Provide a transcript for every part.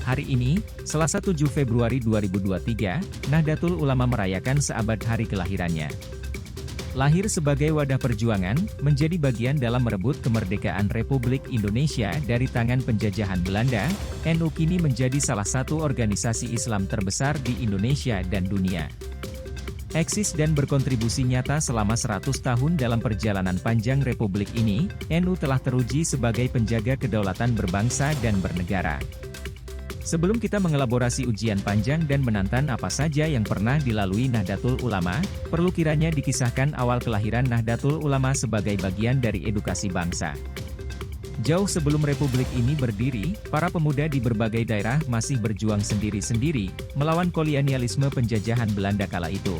Hari ini, Selasa 7 Februari 2023, Nahdlatul Ulama merayakan seabad hari kelahirannya. Lahir sebagai wadah perjuangan, menjadi bagian dalam merebut kemerdekaan Republik Indonesia dari tangan penjajahan Belanda, NU kini menjadi salah satu organisasi Islam terbesar di Indonesia dan dunia. Eksis dan berkontribusi nyata selama 100 tahun dalam perjalanan panjang Republik ini, NU telah teruji sebagai penjaga kedaulatan berbangsa dan bernegara. Sebelum kita mengelaborasi ujian panjang dan menantang apa saja yang pernah dilalui Nahdlatul Ulama, perlu kiranya dikisahkan awal kelahiran Nahdlatul Ulama sebagai bagian dari edukasi bangsa. Jauh sebelum Republik ini berdiri, para pemuda di berbagai daerah masih berjuang sendiri-sendiri, melawan kolonialisme penjajahan Belanda kala itu.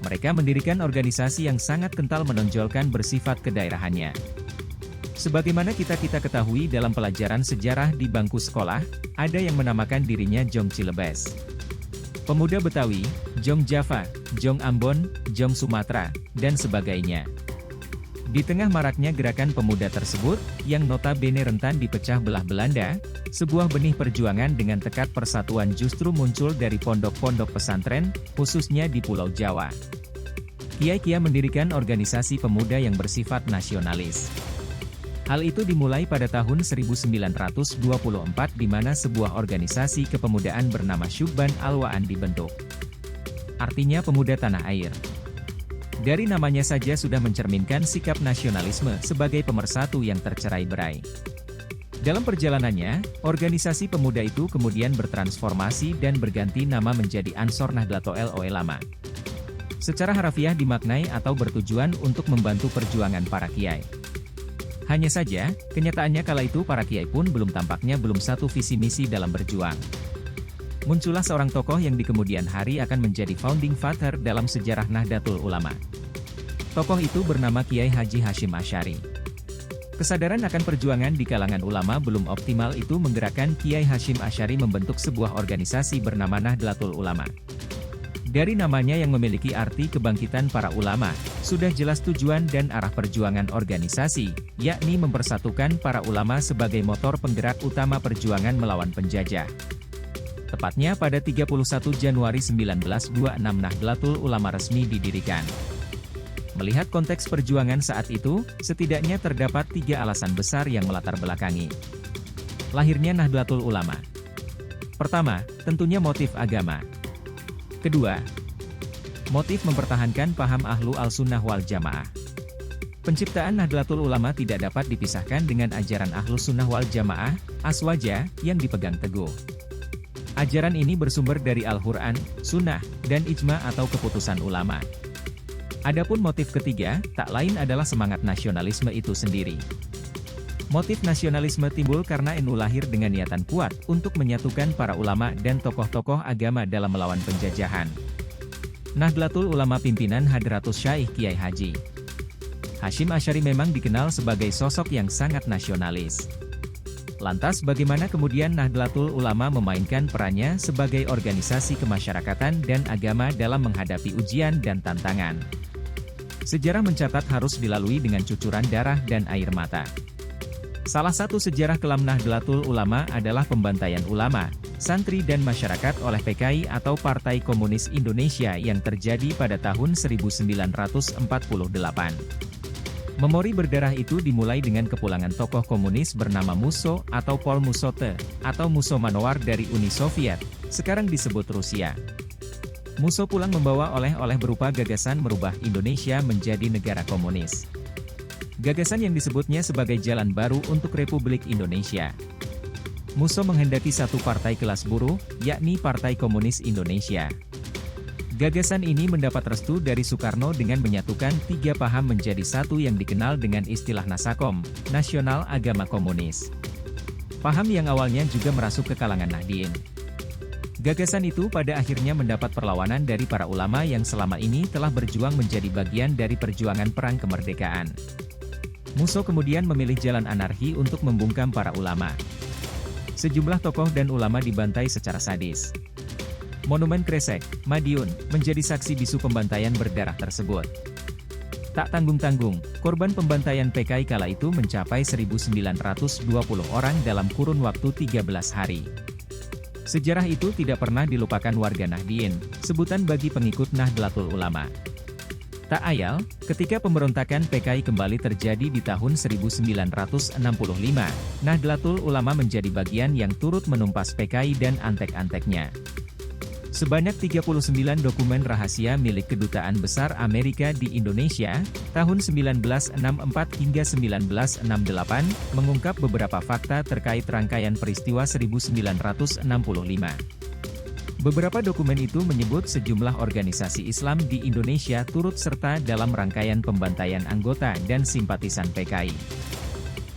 Mereka mendirikan organisasi yang sangat kental menonjolkan bersifat kedaerahannya. Sebagaimana kita ketahui dalam pelajaran sejarah di bangku sekolah, ada yang menamakan dirinya Jong Cilebes, Pemuda Betawi, Jong Java, Jong Ambon, Jong Sumatera, dan sebagainya. Di tengah maraknya gerakan pemuda tersebut, yang notabene rentan dipecah belah Belanda, sebuah benih perjuangan dengan tekad persatuan justru muncul dari pondok-pondok pesantren, khususnya di Pulau Jawa. Kiai-kiai mendirikan organisasi pemuda yang bersifat nasionalis. Hal itu dimulai pada tahun 1924 di mana sebuah organisasi kepemudaan bernama Syubban Al-Waan dibentuk. Artinya pemuda tanah air. Dari namanya saja sudah mencerminkan sikap nasionalisme sebagai pemersatu yang tercerai-berai. Dalam perjalanannya, organisasi pemuda itu kemudian bertransformasi dan berganti nama menjadi Ansor Nahdlatul Ulama. Secara harafiah dimaknai atau bertujuan untuk membantu perjuangan para kiai. Hanya saja, kenyataannya kala itu para kiai pun tampaknya belum satu visi misi dalam berjuang. Muncullah seorang tokoh yang di kemudian hari akan menjadi founding father dalam sejarah Nahdlatul Ulama. Tokoh itu bernama Kiai Haji Hasyim Asy'ari. Kesadaran akan perjuangan di kalangan ulama belum optimal itu menggerakkan Kiai Hasyim Asy'ari membentuk sebuah organisasi bernama Nahdlatul Ulama. Dari namanya yang memiliki arti kebangkitan para ulama, sudah jelas tujuan dan arah perjuangan organisasi, yakni mempersatukan para ulama sebagai motor penggerak utama perjuangan melawan penjajah. Tepatnya pada 31 Januari 1926 Nahdlatul Ulama resmi didirikan. Melihat konteks perjuangan saat itu, setidaknya terdapat 3 alasan besar yang melatar belakangi lahirnya Nahdlatul Ulama. Pertama, tentunya motif agama. Kedua, motif mempertahankan paham Ahlu al-Sunnah wal Jamaah. Penciptaan Nahdlatul Ulama tidak dapat dipisahkan dengan ajaran Ahlu Sunnah wal Jamaah, Aswaja, yang dipegang teguh. Ajaran ini bersumber dari Al-Quran, Sunnah, dan Ijma atau keputusan ulama. Adapun motif ketiga, tak lain adalah semangat nasionalisme itu sendiri. Motif nasionalisme timbul karena NU lahir dengan niatan kuat untuk menyatukan para ulama dan tokoh-tokoh agama dalam melawan penjajahan. Nahdlatul Ulama pimpinan Hadratus Syaikh Kiai Haji Hasyim Asy'ari memang dikenal sebagai sosok yang sangat nasionalis. Lantas bagaimana kemudian Nahdlatul Ulama memainkan perannya sebagai organisasi kemasyarakatan dan agama dalam menghadapi ujian dan tantangan? Sejarah mencatat harus dilalui dengan cucuran darah dan air mata. Salah satu sejarah kelam Nahdlatul Ulama adalah pembantaian ulama, santri dan masyarakat oleh PKI atau Partai Komunis Indonesia yang terjadi pada tahun 1948. Memori berdarah itu dimulai dengan kepulangan tokoh komunis bernama Musso atau Paul Mussote, atau Musso Manowar dari Uni Soviet, sekarang disebut Rusia. Musso pulang membawa oleh-oleh berupa gagasan merubah Indonesia menjadi negara komunis. Gagasan yang disebutnya sebagai jalan baru untuk Republik Indonesia. Musso menghendaki satu partai kelas buruh, yakni Partai Komunis Indonesia. Gagasan ini mendapat restu dari Soekarno dengan menyatukan 3 paham menjadi satu yang dikenal dengan istilah Nasakom, Nasional Agama Komunis. Paham yang awalnya juga merasuk ke kalangan Nahdien. Gagasan itu pada akhirnya mendapat perlawanan dari para ulama yang selama ini telah berjuang menjadi bagian dari perjuangan perang kemerdekaan. Musso kemudian memilih jalan anarki untuk membungkam para ulama. Sejumlah tokoh dan ulama dibantai secara sadis. Monumen Kresek, Madiun, menjadi saksi bisu pembantaian berdarah tersebut. Tak tanggung-tanggung, korban pembantaian PKI kala itu mencapai 1.920 orang dalam kurun waktu 13 hari. Sejarah itu tidak pernah dilupakan warga Nahdien, sebutan bagi pengikut Nahdlatul Ulama. Tak ayal, ketika pemberontakan PKI kembali terjadi di tahun 1965, Nahdlatul Ulama menjadi bagian yang turut menumpas PKI dan antek-anteknya. Sebanyak 39 dokumen rahasia milik Kedutaan Besar Amerika di Indonesia, tahun 1964 hingga 1968, mengungkap beberapa fakta terkait rangkaian peristiwa 1965. Beberapa dokumen itu menyebut sejumlah organisasi Islam di Indonesia turut serta dalam rangkaian pembantaian anggota dan simpatisan PKI.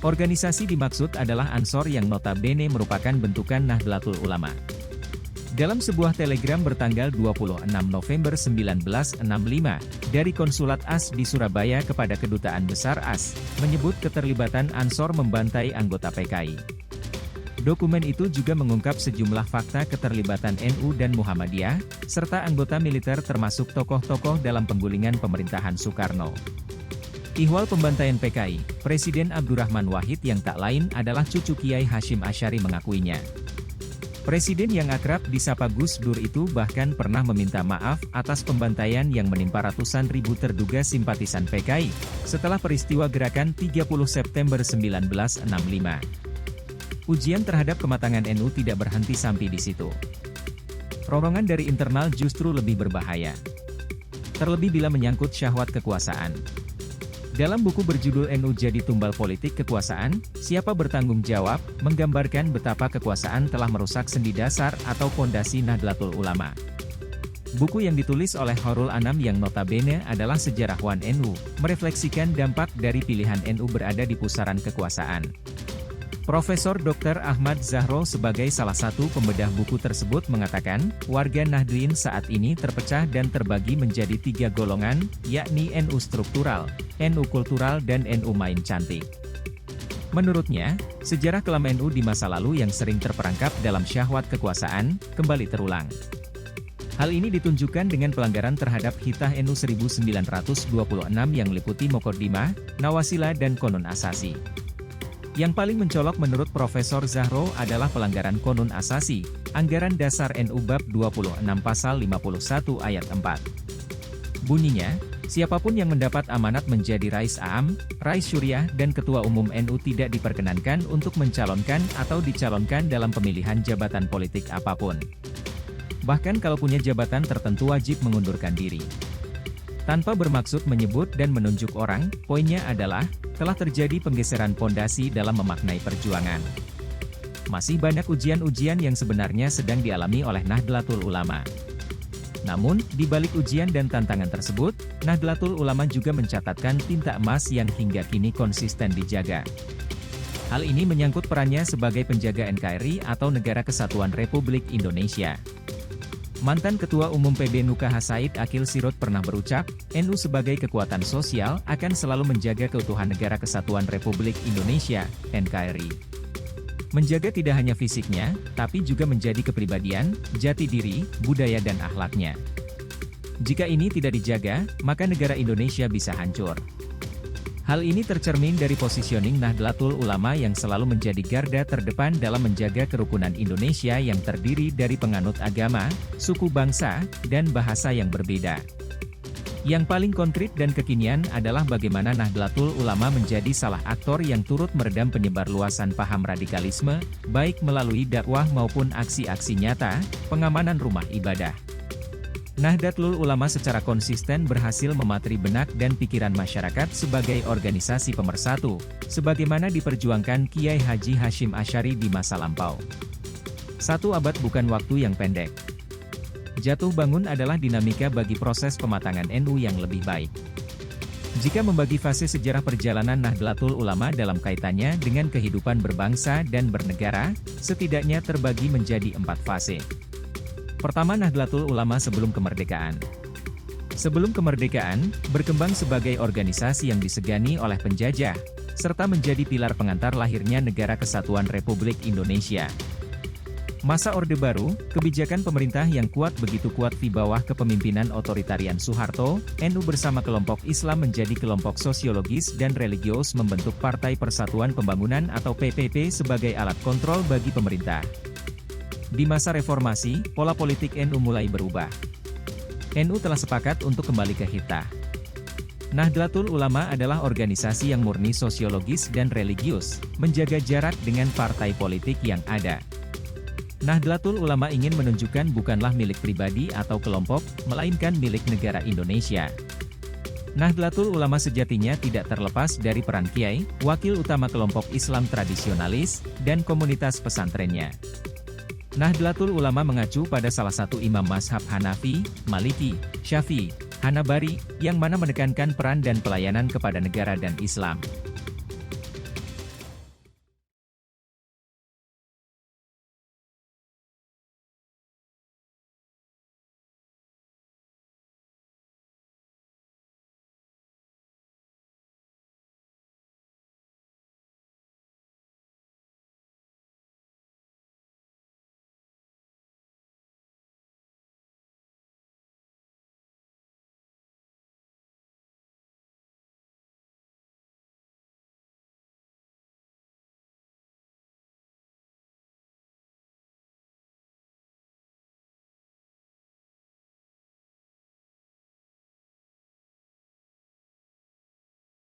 Organisasi dimaksud adalah Ansor yang notabene merupakan bentukan Nahdlatul Ulama. Dalam sebuah telegram bertanggal 26 November 1965, dari Konsulat AS di Surabaya kepada Kedutaan Besar AS, menyebut keterlibatan Ansor membantai anggota PKI. Dokumen itu juga mengungkap sejumlah fakta keterlibatan NU dan Muhammadiyah, serta anggota militer termasuk tokoh-tokoh dalam penggulingan pemerintahan Soekarno. Ihwal pembantaian PKI, Presiden Abdurrahman Wahid yang tak lain adalah cucu Kiai Hashim Asy'ari mengakuinya. Presiden yang akrab disapa Gus Dur itu bahkan pernah meminta maaf atas pembantaian yang menimpa ratusan ribu terduga simpatisan PKI, setelah peristiwa gerakan 30 September 1965. Ujian terhadap kematangan NU tidak berhenti sampai di situ. Rorongan dari internal justru lebih berbahaya. Terlebih bila menyangkut syahwat kekuasaan. Dalam buku berjudul NU Jadi Tumbal Politik Kekuasaan, Siapa Bertanggung Jawab, menggambarkan betapa kekuasaan telah merusak sendi dasar atau fondasi Nahdlatul Ulama. Buku yang ditulis oleh Horul Anam yang notabene adalah sejarawan NU, merefleksikan dampak dari pilihan NU berada di pusaran kekuasaan. Profesor Dr. Ahmad Zahro sebagai salah satu pembedah buku tersebut mengatakan, warga Nahdlin saat ini terpecah dan terbagi menjadi 3 golongan, yakni NU struktural, NU kultural dan NU main cantik. Menurutnya, sejarah kelam NU di masa lalu yang sering terperangkap dalam syahwat kekuasaan, kembali terulang. Hal ini ditunjukkan dengan pelanggaran terhadap Hitah NU 1926 yang meliputi Mokodimah, Nawasila dan Konun Asasi. Yang paling mencolok menurut Profesor Zahro adalah pelanggaran Konun Asasi, Anggaran Dasar NU Bab 26 Pasal 51 Ayat 4. Bunyinya, siapapun yang mendapat amanat menjadi Rais Am, Rais Syuriah dan Ketua Umum NU tidak diperkenankan untuk mencalonkan atau dicalonkan dalam pemilihan jabatan politik apapun. Bahkan kalau punya jabatan tertentu wajib mengundurkan diri. Tanpa bermaksud menyebut dan menunjuk orang, poinnya adalah, telah terjadi penggeseran pondasi dalam memaknai perjuangan. Masih banyak ujian-ujian yang sebenarnya sedang dialami oleh Nahdlatul Ulama. Namun, di balik ujian dan tantangan tersebut, Nahdlatul Ulama juga mencatatkan tinta emas yang hingga kini konsisten dijaga. Hal ini menyangkut perannya sebagai penjaga NKRI atau Negara Kesatuan Republik Indonesia. Mantan Ketua Umum PB Nukaha Said Akil Sirot pernah berucap, NU sebagai kekuatan sosial akan selalu menjaga keutuhan Negara Kesatuan Republik Indonesia, NKRI. Menjaga tidak hanya fisiknya, tapi juga menjadi kepribadian, jati diri, budaya dan akhlaknya. Jika ini tidak dijaga, maka negara Indonesia bisa hancur. Hal ini tercermin dari positioning Nahdlatul Ulama yang selalu menjadi garda terdepan dalam menjaga kerukunan Indonesia yang terdiri dari penganut agama, suku bangsa, dan bahasa yang berbeda. Yang paling konkret dan kekinian adalah bagaimana Nahdlatul Ulama menjadi salah aktor yang turut meredam penyebar luasan paham radikalisme, baik melalui dakwah maupun aksi-aksi nyata, pengamanan rumah ibadah. Nahdlatul Ulama secara konsisten berhasil mematri benak dan pikiran masyarakat sebagai organisasi pemersatu, sebagaimana diperjuangkan Kiai Haji Hashim Asy'ari di masa lampau. 1 abad bukan waktu yang pendek. Jatuh bangun adalah dinamika bagi proses pematangan NU yang lebih baik. Jika membagi fase sejarah perjalanan Nahdlatul Ulama dalam kaitannya dengan kehidupan berbangsa dan bernegara, setidaknya terbagi menjadi 4 fase. Pertama, Nahdlatul Ulama sebelum kemerdekaan. Sebelum kemerdekaan, berkembang sebagai organisasi yang disegani oleh penjajah, serta menjadi pilar pengantar lahirnya Negara Kesatuan Republik Indonesia. Masa Orde Baru, kebijakan pemerintah yang kuat begitu kuat di bawah kepemimpinan otoritarian Soeharto, NU bersama kelompok Islam menjadi kelompok sosiologis dan religius membentuk Partai Persatuan Pembangunan atau PPP sebagai alat kontrol bagi pemerintah. Di masa reformasi, pola politik NU mulai berubah. NU telah sepakat untuk kembali ke hitah. Nahdlatul Ulama adalah organisasi yang murni sosiologis dan religius, menjaga jarak dengan partai politik yang ada. Nahdlatul Ulama ingin menunjukkan bukanlah milik pribadi atau kelompok, melainkan milik negara Indonesia. Nahdlatul Ulama sejatinya tidak terlepas dari peran kiai, wakil utama kelompok Islam tradisionalis, dan komunitas pesantrennya. Nahdlatul Ulama mengacu pada salah satu imam mazhab Hanafi, Maliki, Syafi'i, Hanabari, yang mana menekankan peran dan pelayanan kepada negara dan Islam.